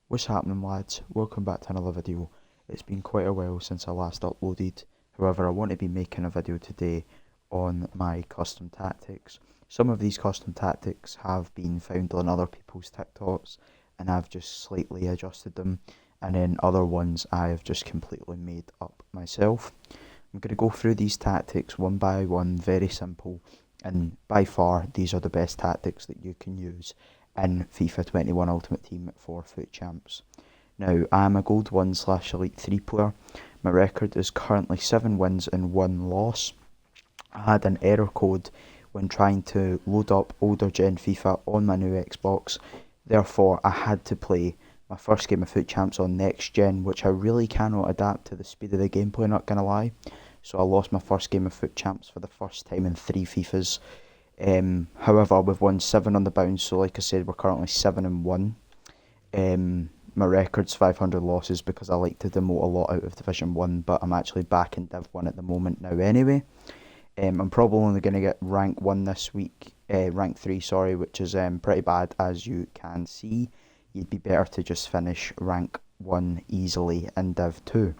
What's happening, lads? Welcome back to another video. It's been quite a while since I last uploaded. However, I want to be making a video today on my custom tactics. Some of these custom tactics have been found on other people's TikToks and I've just slightly adjusted them, and then other ones I have just completely made up myself. I'm going to go through these tactics one by one, very simple, and by far these are the best tactics that you can use in FIFA 21 Ultimate Team for FUT Champs. Now, I am a Gold 1/Elite 3 player. My record is currently 7 wins and 1 loss. I had an error code when trying to load up older gen FIFA on my new Xbox. Therefore, I had to play my first game of FUT Champs on next gen, which I really cannot adapt to the speed of the gameplay, not gonna lie. So I lost my first game of FUT Champs for the first time in 3 FIFAs. However, we've won 7 on the bounce, so like I said, we're currently 7 and 1. My record's 500 losses because I like to demote a lot out of Division 1, but I'm actually back in Div 1 at the moment now anyway. I'm probably only going to get rank 1 this week, rank 3 sorry, which is pretty bad as you can see. You'd be better to just finish rank 1 easily in Div 2.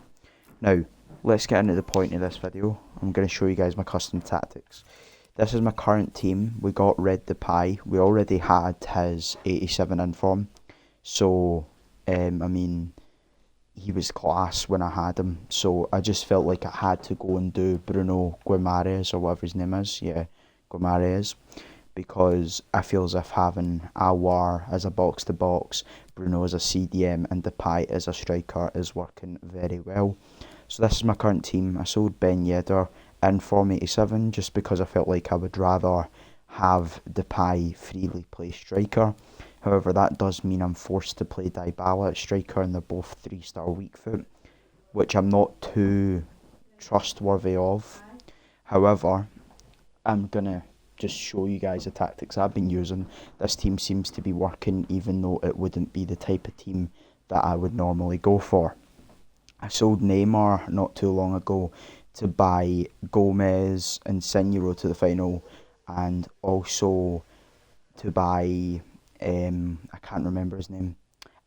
Now, let's get into the point of this video. I'm going to show you guys my custom tactics. This is my current team. We got Red Depay. We already had his 87 inform. So, I mean, he was class when I had him. So I just felt like I had to go and do Bruno Guimaraes or whatever his name is. Yeah, Guimaraes. Because I feel as if having Awar as a box-to-box, Bruno as a CDM and Depay as a striker is working very well. So this is my current team. I sold Ben Yedder in Form 87 just because I felt like I would rather have Depay freely play striker. However, that does mean I'm forced to play Dybala at striker, and they're both 3-star weak foot, which I'm not too trustworthy of. However, I'm going to just show you guys the tactics I've been using. This team seems to be working even though it wouldn't be the type of team that I would normally go for. I sold Neymar not too long ago to buy Gomez and Senuro to the final, and also to buy, I can't remember his name,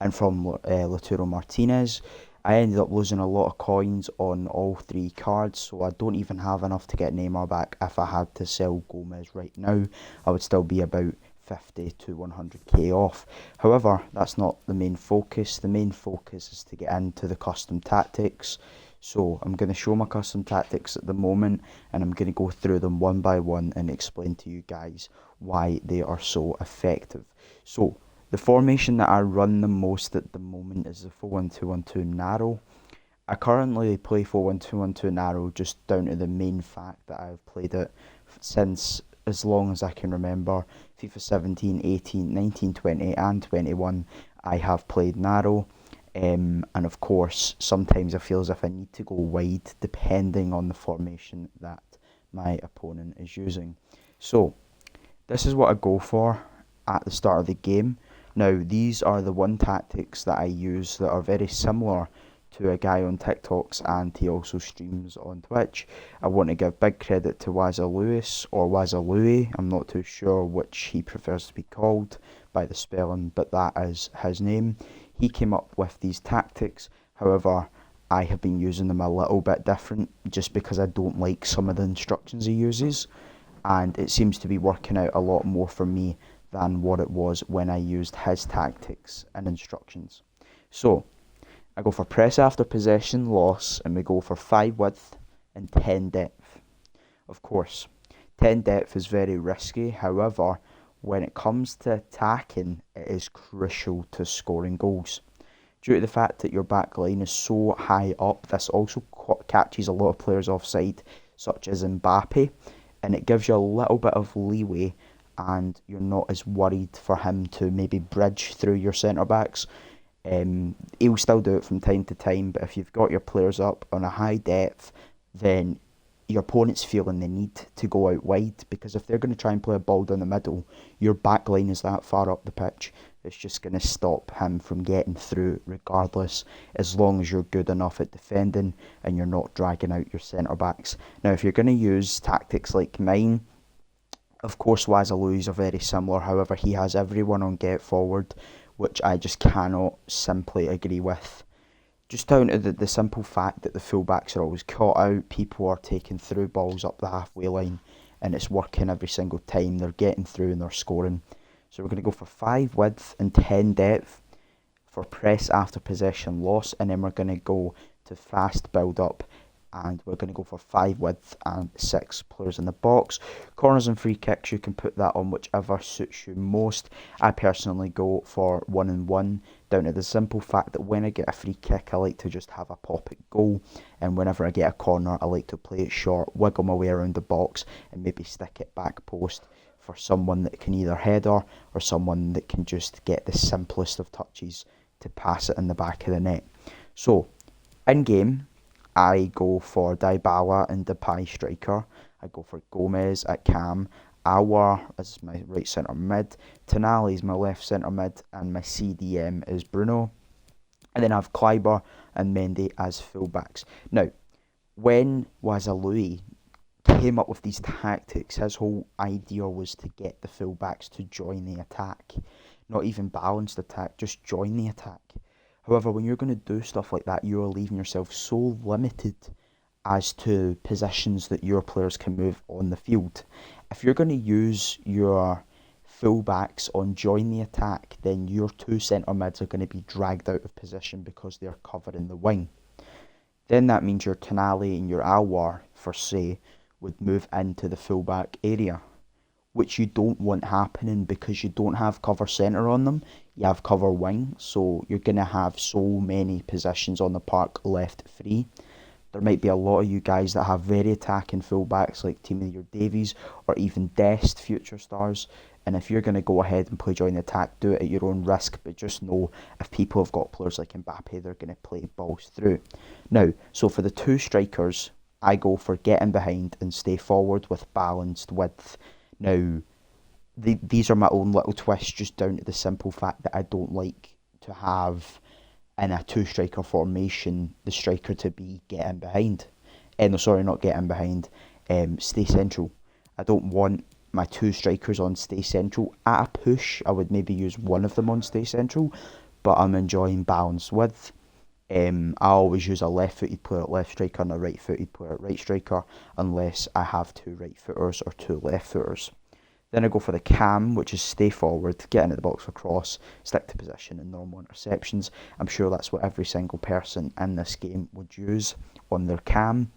and from Lautaro Martinez. I ended up losing a lot of coins on all 3 cards, so I don't even have enough to get Neymar back. If I had to sell Gomez right now, I would still be about 50 to 100k off. However, that's not the main focus. The main focus is to get into the custom tactics. So I'm going to show my custom tactics at the moment, and I'm going to go through them one by one and explain to you guys why they are so effective. So the formation that I run the most at the moment is the 4-1-2-1-2 narrow. I currently play 4-1-2-1-2 narrow just down to the main fact that I've played it since as long as I can remember. FIFA 17, 18, 19, 20 and 21 I have played narrow. And of course, sometimes I feel as if I need to go wide depending on the formation that my opponent is using. So, this is what I go for at the start of the game. Now, these are the 1 tactics that I use that are very similar to a guy on TikToks, and he also streams on Twitch. I want to give big credit to Wazza Lewis, or Wazza Louie. I'm not too sure which he prefers to be called by the spelling, but that is his name. He came up with these tactics. However, I have been using them a little bit different just because I don't like some of the instructions he uses, and it seems to be working out a lot more for me than what it was when I used his tactics and instructions. So, I go for press after possession loss, and we go for 5 width and 10 depth. Of course, 10 depth is very risky. However, when it comes to attacking, it is crucial to scoring goals. Due to the fact that your back line is so high up, this also catches a lot of players offside, such as Mbappe, and it gives you a little bit of leeway, and you're not as worried for him to maybe bridge through your centre-backs. He'll still do it from time to time, but if you've got your players up on a high depth, then your opponent's feeling the need to go out wide, because if they're going to try and play a ball down the middle, your back line is that far up the pitch, it's just going to stop him from getting through regardless, as long as you're good enough at defending and you're not dragging out your centre-backs. Now, if you're going to use tactics like mine, of course Wazza Louis are very similar. However, he has everyone on get forward, which I just cannot simply agree with. Just down to the simple fact that the fullbacks are always caught out, people are taking through balls up the halfway line, and it's working every single time. They're getting through and they're scoring. So we're going to go for 5 width and 10 depth for press after possession loss, and then we're going to go to fast build up, and we're going to go for 5 width and 6 players in the box. Corners and free kicks, you can put that on whichever suits you most. I personally go for 1 and 1, down to the simple fact that when I get a free kick, I like to just have a pop at goal, and whenever I get a corner, I like to play it short, wiggle my way around the box, and maybe stick it back post for someone that can either header or someone that can just get the simplest of touches to pass it in the back of the net. So, in game, I go for Dybala and Depay striker. I go for Gomez at cam. Aouar as my right centre mid. Tonali is my left centre mid, and my CDM is Bruno. And then I have Kleiber and Mendy as fullbacks. Now, when Wazalui came up with these tactics, his whole idea was to get the fullbacks to join the attack. Not even balanced attack, just join the attack. However, when you're going to do stuff like that, you're leaving yourself so limited as to positions that your players can move on the field. If you're going to use your fullbacks on join the attack, then your 2 centre mids are going to be dragged out of position because they're covering the wing. Then that means your Tonali and your Aouar, for say, would move into the fullback area, which you don't want happening because you don't have cover centre on them, you have cover wing, so you're going to have so many positions on the park left free. There might be a lot of you guys that have very attacking fullbacks like Timothy Davies or even Dest, future stars, and if you're going to go ahead and play join the attack, do it at your own risk, but just know if people have got players like Mbappe, they're going to play balls through. Now, so for the 2 strikers, I go for getting behind and stay forward with balanced width. Now, these are my own little twists, just down to the simple fact that I don't like to have in a 2-striker formation the striker to be getting behind. No, sorry, not getting behind. Stay central. I don't want my 2 strikers on stay central. At a push, I would maybe use one of them on stay central, but I'm enjoying balanced width. I always use a left-footed player at left striker and a right-footed player at right striker, unless I have 2 right-footers or 2 left-footers. Then I go for the cam, which is stay forward, get into the box for cross, stick to position and normal interceptions. I'm sure that's what every single person in this game would use on their cam.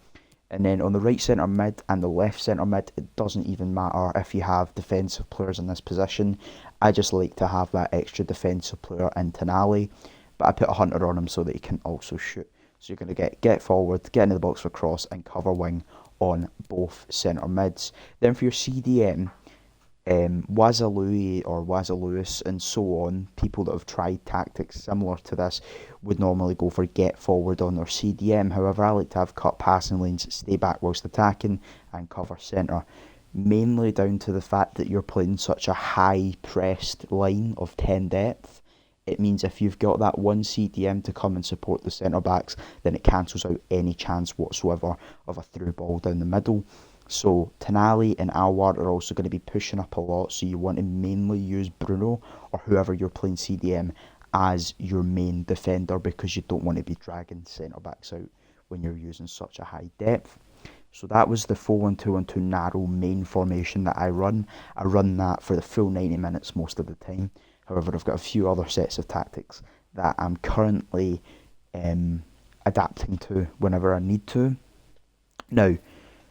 And then on the right centre mid and the left centre mid, it doesn't even matter if you have defensive players in this position. I just like to have that extra defensive player in Tonali, but I put a hunter on him so that he can also shoot. So you're going to get forward, get into the box for cross and cover wing on both centre mids. Then for your CDM, Wazalui or Wazalewis and so on, people that have tried tactics similar to this would normally go for get forward on their CDM. However, I like to have cut passing lanes, stay back whilst attacking and cover centre. Mainly down to the fact that you're playing such a high pressed line of 10 depth. It means if you've got that one CDM to come and support the centre backs, then it cancels out any chance whatsoever of a through ball down the middle. So Tonali and Aouar are also going to be pushing up a lot, so you want to mainly use Bruno or whoever you're playing CDM as your main defender, because you don't want to be dragging centre backs out when you're using such a high depth. So that was the 4-1-2-1-2 narrow main formation that I run. I run that for the full 90 minutes most of the time. However, I've got a few other sets of tactics that I'm currently adapting to whenever I need to. Now,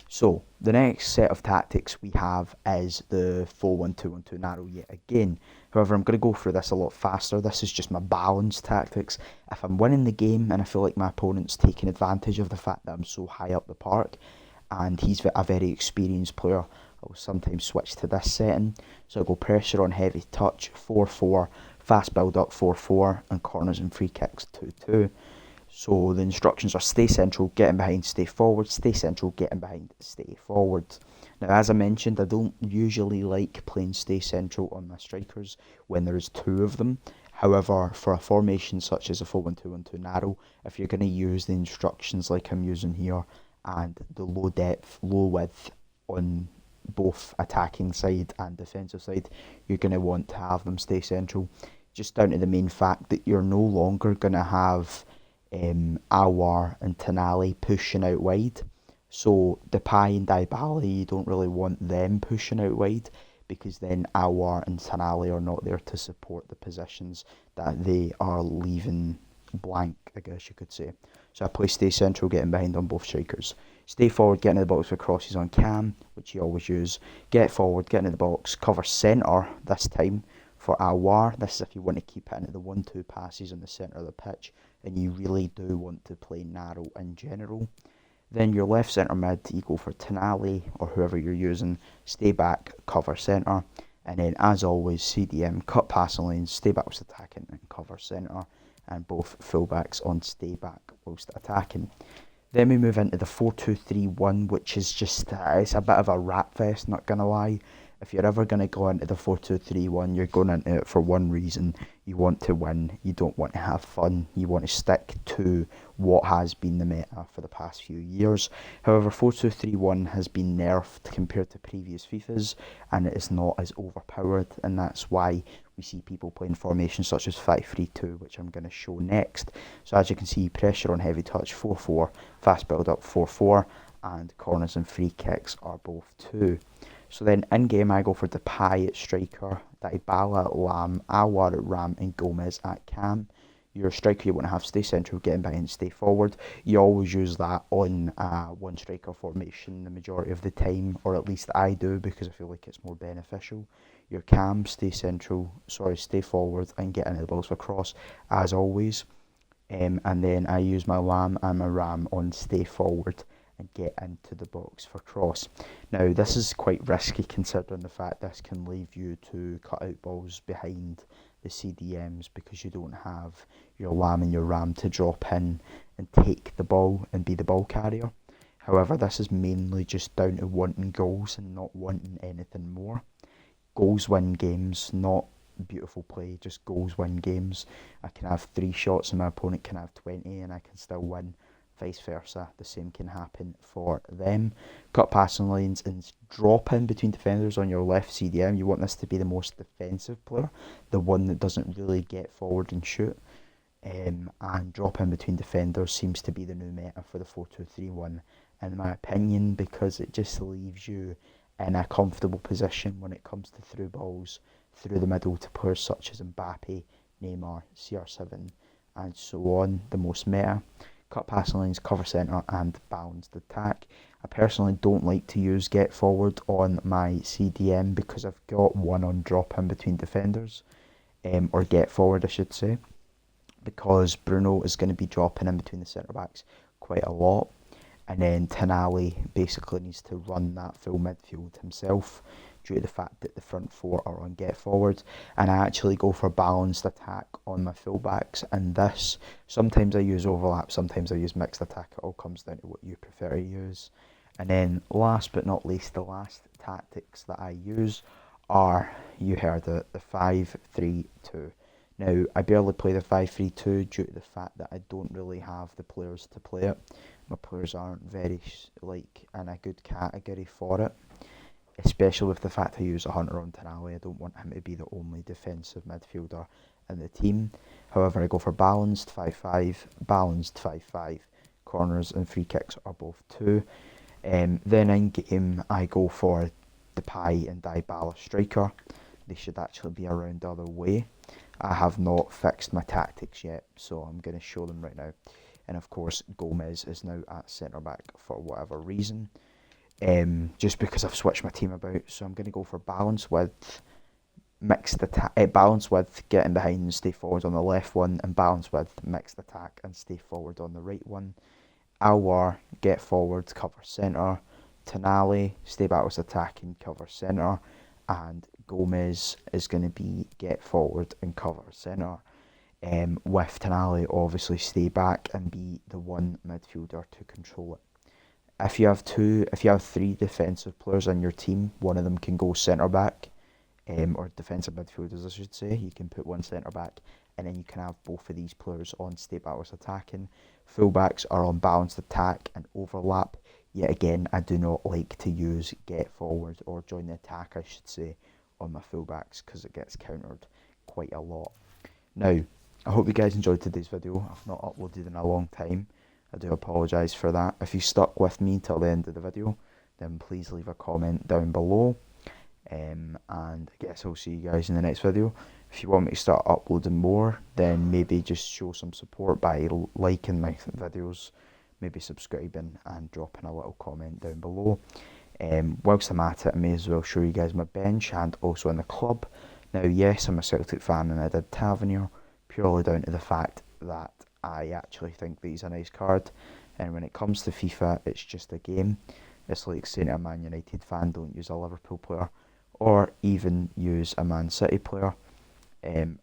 so the next set of tactics we have is the 4-1-2-1-2 narrow yet again. However, I'm going to go through this a lot faster. This is just my balanced tactics. If I'm winning the game and I feel like my opponent's taking advantage of the fact that I'm so high up the park and he's a very experienced player, I will sometimes switch to this setting. So I go pressure on heavy touch 4-4, fast build up 4-4, and corners and free kicks 2-2. So the instructions are stay central, getting behind, stay forward, stay central, getting behind, stay forward. Now, as I mentioned, I don't usually like playing stay central on my strikers when there's 2 of them. However, for a formation such as a 4-1-2-1-2 narrow, if you're going to use the instructions like I'm using here and the low depth, low width on both attacking side and defensive side, you're going to want to have them stay central. just down to the main fact that you're no longer going to have Awar and Tonali pushing out wide. So Depay and Dybala, you don't really want them pushing out wide, because then Awar and Tonali are not there to support the positions that they are leaving blank, I guess you could say. So I play stay central, getting behind on both strikers. Stay forward, get into the box for crosses on Cam, which you always use. Get forward, get into the box, cover centre this time for Awar. This is if you want to keep it into the 1-2 passes in the centre of the pitch, and you really do want to play narrow in general. Then your left centre mid, you go for Tonali or whoever you're using. Stay back, cover centre. And then, as always, CDM, cut passing lanes, stay back whilst attacking, and cover centre. And both fullbacks on stay back whilst attacking. Then we move into the 4-2-3-1, which is just, it's a bit of a rat fest, not going to lie. If you're ever going to go into the 4-2-3-1, you're going into it for one reason. You want to win. You don't want to have fun. You want to stick to what has been the meta for the past few years. However, 4-2-3-1 has been nerfed compared to previous FIFAs, and it is not as overpowered, and that's why we see people playing formations such as 5-3-2, which I'm going to show next. So as you can see, pressure on heavy touch 4-4, fast build up 4-4, and corners and free kicks are both 2. So then in game I go for Depay at striker, Dybala at Lam, Awar at Ram, and Gomez at Cam. Your striker you want to have stay central, getting behind, stay forward. You always use that on one striker formation the majority of the time, or at least I do, because I feel like it's more beneficial. Your Cam, stay forward and get into the balls for cross as always. And then I use my Lam and my Ram on stay forward and get into the box for cross. Now this is quite risky considering the fact this can leave you to cut out balls behind the CDMs, because you don't have your Lam and your Ram to drop in and take the ball and be the ball carrier. However, this is mainly just down to wanting goals and not wanting anything more. Goals win games, not beautiful play, just goals win games. I can have 3 shots and my opponent can have 20 and I can still win. Vice versa, the same can happen for them. Cut passing lanes and drop in between defenders on your left CDM. You want this to be the most defensive player, the one that doesn't really get forward and shoot. And drop in between defenders seems to be the new meta for the 4-2-3-1, in my opinion, because it just leaves you in a comfortable position when it comes to through balls through the middle to players such as Mbappe, Neymar, CR7, and so on, the most meta. Cut passing lanes, cover centre, and balanced attack. I personally don't like to use get forward on my CDM because I've got one on drop in between defenders, or get forward I should say, because Bruno is going to be dropping in between the centre backs quite a lot, and then Tonali basically needs to run that full midfield himself due to the fact that the front 4 are on get forward, and I actually go for balanced attack on my fullbacks. And this, sometimes I use overlap, sometimes I use mixed attack. It all comes down to what you prefer to use. And then last but not least, the last tactics that I use are, you heard it, the 5-3-2. Now, I barely play the 5-3-2 due to the fact that I don't really have the players to play it. My players aren't very in a good category for it, especially with the fact I use a Hunter on Tonali. I don't want him to be the only defensive midfielder in the team. However, I go for balanced 5-5, balanced 5-5. Corners and free kicks are both 2. Then in game, I go for Depay and Dybala striker. They should actually be around the other way. I have not fixed my tactics yet, so I'm going to show them right now. And of course, Gomez is now at centre back for whatever reason. Just because I've switched my team about, so I'm going to go for balance width, balance width, getting behind and stay forward on the left one, and balance width, mixed attack and stay forward on the right one. Awar, get forward, cover centre. Tonali, stay back with attack and cover centre, and Gomez is going to be get forward and cover centre. With Tonali, obviously stay back and be the one midfielder to control it. If you have 3 defensive players on your team, one of them can go centre back, or defensive midfielders I should say. You can put one centre back, and then you can have both of these players on stay back with attacking. Fullbacks are on balanced attack and overlap. Yet again, I do not like to use get forward or join the attack I should say on my fullbacks, because it gets countered quite a lot. Now, I hope you guys enjoyed today's video. I've not uploaded in a long time. I do apologise for that. If you stuck with me till the end of the video, then please leave a comment down below. And I guess I'll see you guys in the next video. If you want me to start uploading more, then maybe just show some support by liking my videos, maybe subscribing and dropping a little comment down below. Whilst I'm at it, I may as well show you guys my bench and also in the club. Now, yes, I'm a Celtic fan and I did Tavernier purely down to the fact that I actually think that he's a nice card. And when it comes to FIFA, it's just a game. It's like saying to a Man United fan, don't use a Liverpool player or even use a Man City player.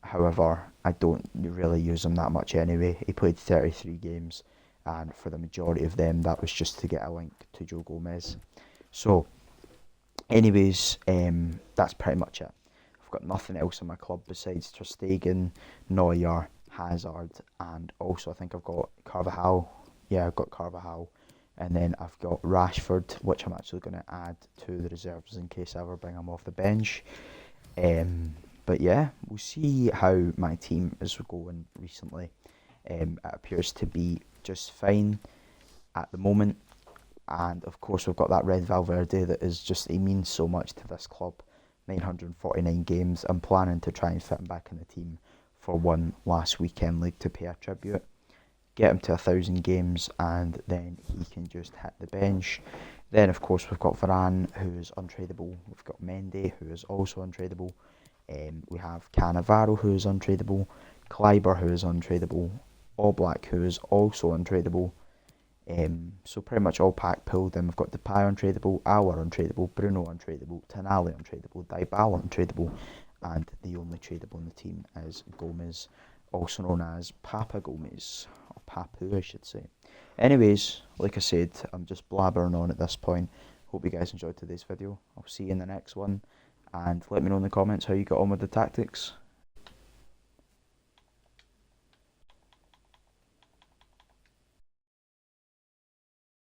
However, I don't really use him that much anyway. He played 33 games and for the majority of them that was just to get a link to Joe Gomez. So anyways, that's pretty much it. I've got nothing else in my club besides Ter Stegen, Neuer, Hazard, and also I think I've got Carvajal. Yeah, I've got Carvajal. And then I've got Rashford, which I'm actually going to add to the reserves in case I ever bring him off the bench. But yeah, we'll see how my team is going recently. It appears to be just fine at the moment. And of course we've got that Red Valverde that is just, he means so much to this club. 949 games. I'm planning to try and fit him back in the team for one last weekend league to pay a tribute. Get him to 1,000 games and then he can just hit the bench. Then of course we've got Varane, who is untradeable. We've got Mendy, who is also untradeable. We have Cannavaro, who is untradeable. Kleiber, who is untradeable. Oblak, who is also untradeable. So pretty much all pack pulled. Then we've got Depay untradeable, Auer untradeable, Bruno untradeable, Tonali untradeable, Dybala untradeable, and the only tradable in the team is Gomez, also known as Papa Gomez, or Papu I should say. Anyways, like I said, I'm just blabbering on at this point. Hope you guys enjoyed today's video. I'll see you in the next one, and let me know in the comments how you got on with the tactics.